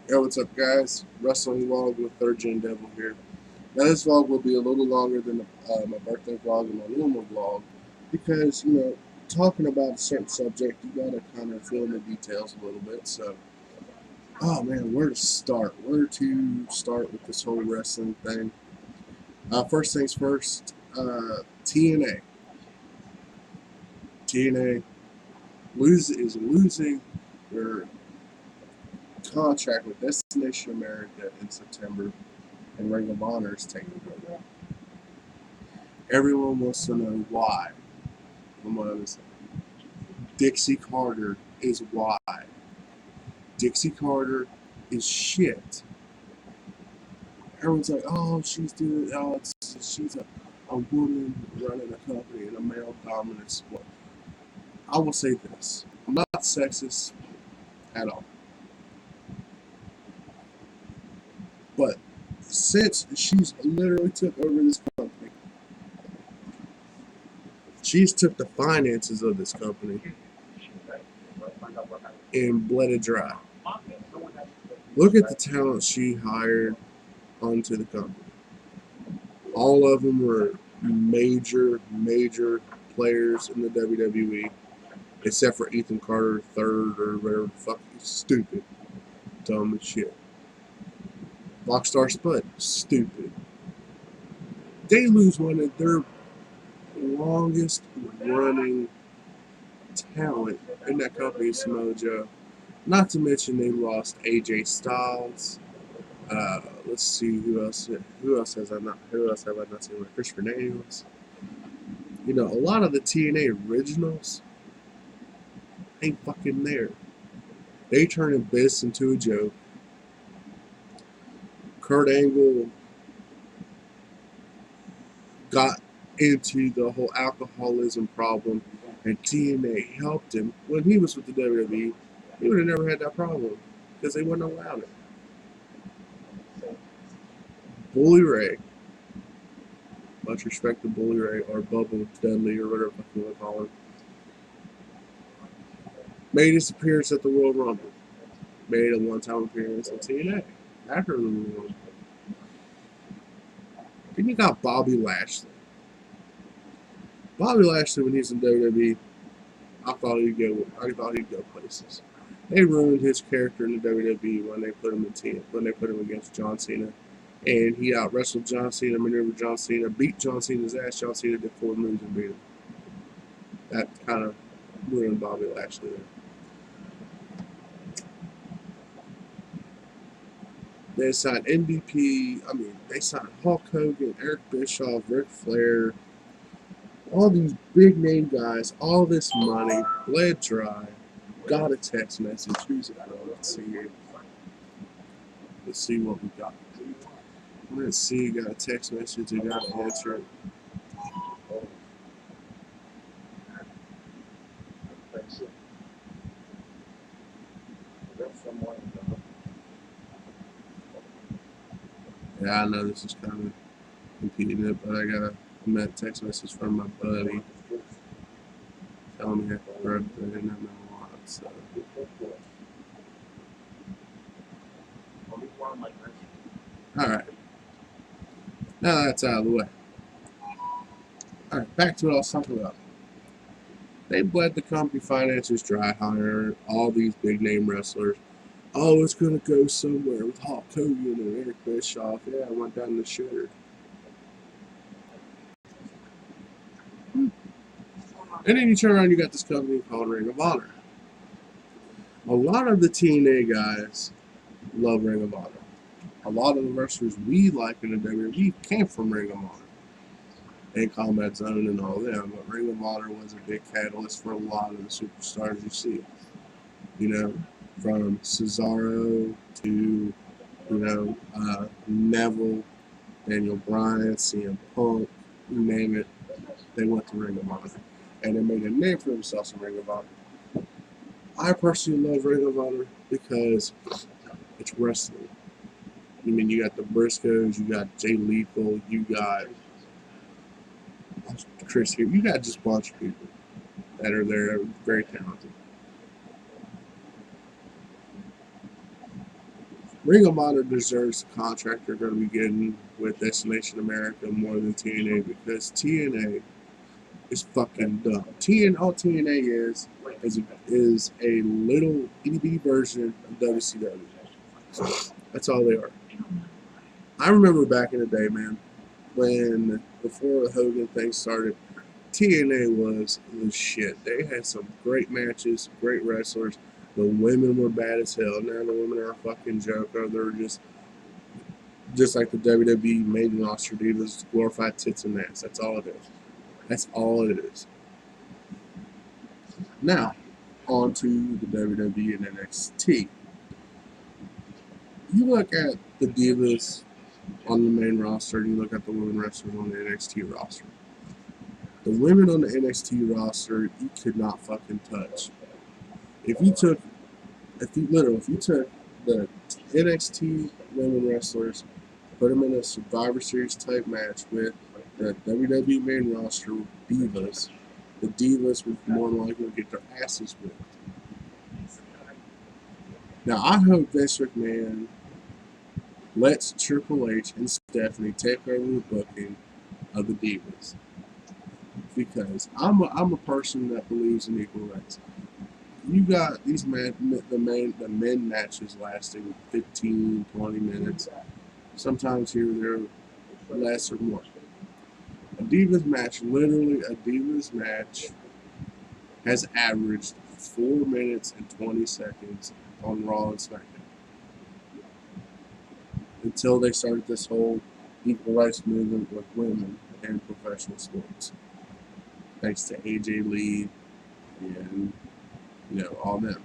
Yo, what's up, guys? Wrestling vlog with Third Gen Devil here. Now, this vlog will be a little longer than my birthday vlog and my normal vlog because, talking about a certain subject, you gotta kind of fill in the details a little bit. So, oh man, where to start? Where to start with this whole wrestling thing? First things first, TNA. TNA is losing their contract with Destination America in September, and Ring of Honor is taking over. Everyone wants to know why. Dixie Carter is why. Dixie Carter is shit. Everyone's like, oh, she's a woman running a company in a male dominant sport. I will say this. I'm not sexist at all. But since she's literally took over this company, she's took the finances of this company and bled it dry. Look at the talent she hired onto the company. All of them were major players in the WWE, except for Ethan Carter III or whatever. Fuck, stupid, dumb as shit. Rockstar Spud, stupid. They lose one of their longest running talent in that company, Samoa Joe. Not to mention they lost AJ Styles. Let's see who else have I not seen? Like Christopher Daniels. A lot of the TNA originals ain't fucking there. They turning this into a joke. Kurt Angle got into the whole alcoholism problem, and TNA helped him when he was with the WWE. He would have never had that problem because they wouldn't allow it. Bully Ray, much respect to Bully Ray or Bubba Dudley or whatever you want to call him, made his appearance at the Royal Rumble. Made a one-time appearance on TNA after the Royal Rumble. Then you got Bobby Lashley. Bobby Lashley, when he's in WWE, I thought he'd go places. They ruined his character in the WWE when they put him against John Cena, and he out wrestled John Cena, maneuvered John Cena, beat John Cena's ass. John Cena did 4 moves and beat him. That kind of ruined Bobby Lashley there. They signed MVP. They signed Hulk Hogan, Eric Bischoff, Ric Flair. All these big name guys, all this money, bled dry. Got a text message. Who's it from? Let's see here. Let's see what we got. Let's see. Got a text message. You got to answer it. Yeah, I know this is kind of competing it, but I got a text message from my buddy telling me happy birthday, and I didn't know why. So. Alright. Now that's out of the way. Alright, back to what I was talking about. They bled the company finances dry, hiring all these big name wrestlers. Oh, it's going to go somewhere with Hulk Hogan and Eric Bischoff. Yeah, I went down the shitter. And then you turn around, you got this company called Ring of Honor. A lot of the TNA guys love Ring of Honor. A lot of the wrestlers we like in the WWE came from Ring of Honor and Combat Zone and all them. But Ring of Honor was a big catalyst for a lot of the superstars you see. From Cesaro to, Neville, Daniel Bryan, CM Punk, you name it, they went to Ring of Honor. And they made a name for themselves in Ring of Honor. I personally love Ring of Honor because it's wrestling. You got the Briscoes, you got Jay Lethal, you got Chris here. You got just a bunch of people that are there, very talented. Ring of Honor deserves the contract they're going to be getting with Destination America more than TNA because TNA is fucking dumb. All TNA is a little itty bitty version of WCW. That's all they are. I remember back in the day, man, when before the Hogan thing started, TNA was the shit. They had some great matches, great wrestlers. The women were bad as hell. Now the women are a fucking joke. Or they're just like the WWE main roster divas, glorified tits and ass. That's all it is. That's all it is. Now, on to the WWE and NXT. You look at the divas on the main roster, and you look at the women wrestlers on the NXT roster. The women on the NXT roster, you could not fucking touch. If you took the NXT women wrestlers, put them in a Survivor Series type match with the WWE main roster divas, the divas would more than likely get their asses whipped. Now, I hope Vince McMahon lets Triple H and Stephanie take over the booking of the divas. Because I'm a person that believes in equal rights. You got these the men matches lasting 15, 20 minutes. Sometimes here or there, less or more. A divas match has averaged 4 minutes and 20 seconds on Raw and SmackDown. Until they started this whole equal rights movement with women in professional sports. Thanks to AJ Lee and all them.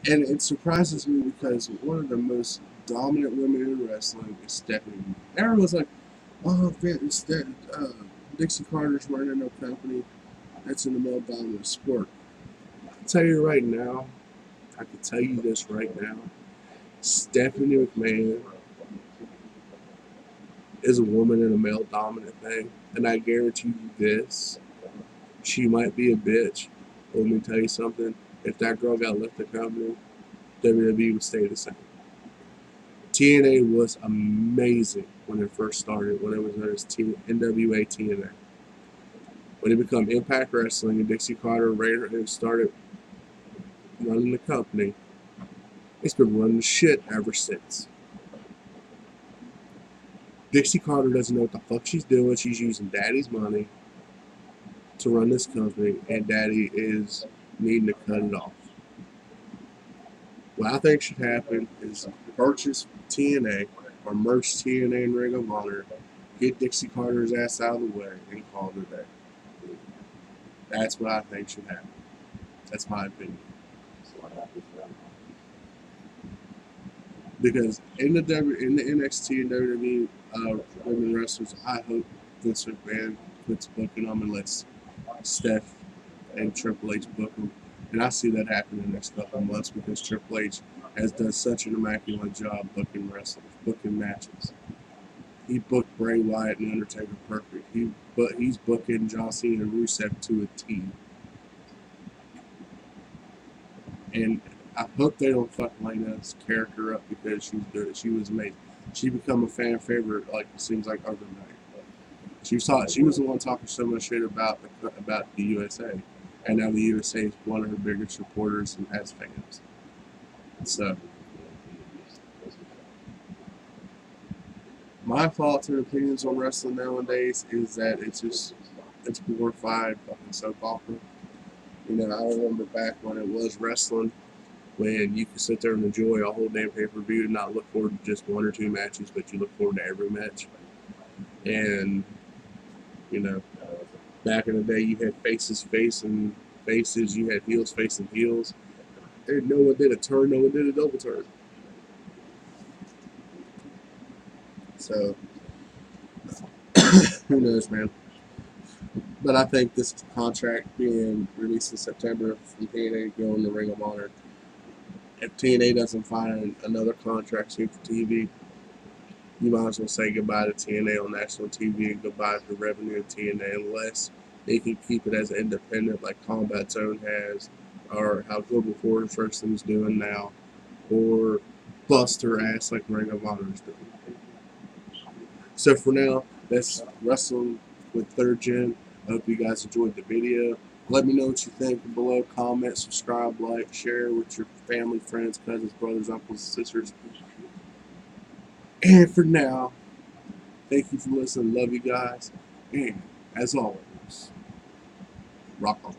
And it surprises me because one of the most dominant women in wrestling is Stephanie. Everyone's like, oh, it's that Dixie Carter's running no company that's in the male dominant sport. I can tell you right now, Stephanie McMahon is a woman in a male dominant thing. And I guarantee you this, she might be a bitch. But let me tell you something. If that girl got left the company, WWE would stay the same. TNA was amazing when it first started, when it was known as NWA TNA. When it became Impact Wrestling and Dixie Carter started running the company, it's been running shit ever since. Dixie Carter doesn't know what the fuck she's doing. She's using Daddy's money to run this company, and Daddy is needing to cut it off. What I think should happen is purchase TNA or merge TNA and Ring of Honor, get Dixie Carter's ass out of the way, and call it a day. That's what I think should happen. That's my opinion. Because in the NXT and WWE women wrestlers, I hope Vince McMahon quits booking them and lets Steph and Triple H book them. And I see that happen in the next couple of months because Triple H has done such an immaculate job booking wrestlers, booking matches. He booked Bray Wyatt and Undertaker perfect. He's booking John Cena and Rusev to a T. And I hope they don't fuck Lena's character up because she's good. She was amazing. She become a fan favorite. Like it seems like overnight. She was the one talking so much shit about the USA, and now the USA is one of her biggest supporters and has fans. So, my thoughts and opinions on wrestling nowadays is that it's glorified fucking soap opera. I remember back when it was wrestling, when you could sit there and enjoy a whole damn pay-per-view and not look forward to just 1 or 2 matches, but you look forward to every match. And, back in the day, you had faces facing faces, you had heels facing heels. And no one did a turn, no one did a double turn. So, who knows, man? But I think this contract being released in September from TNA going to Ring of Honor, if TNA doesn't find another contract soon for TV, you might as well say goodbye to TNA on national TV and goodbye to the revenue of TNA unless they can keep it as independent like Combat Zone has, or how Global Force Wrestling is doing now, or bust her ass like Ring of Honor is doing. So for now, that's Wrestling with Third Gen. I hope you guys enjoyed the video. Let me know what you think below. Comment, subscribe, like, share with your family, friends, cousins, brothers, uncles, sisters. And for now, thank you for listening. Love you guys. And as always, rock on.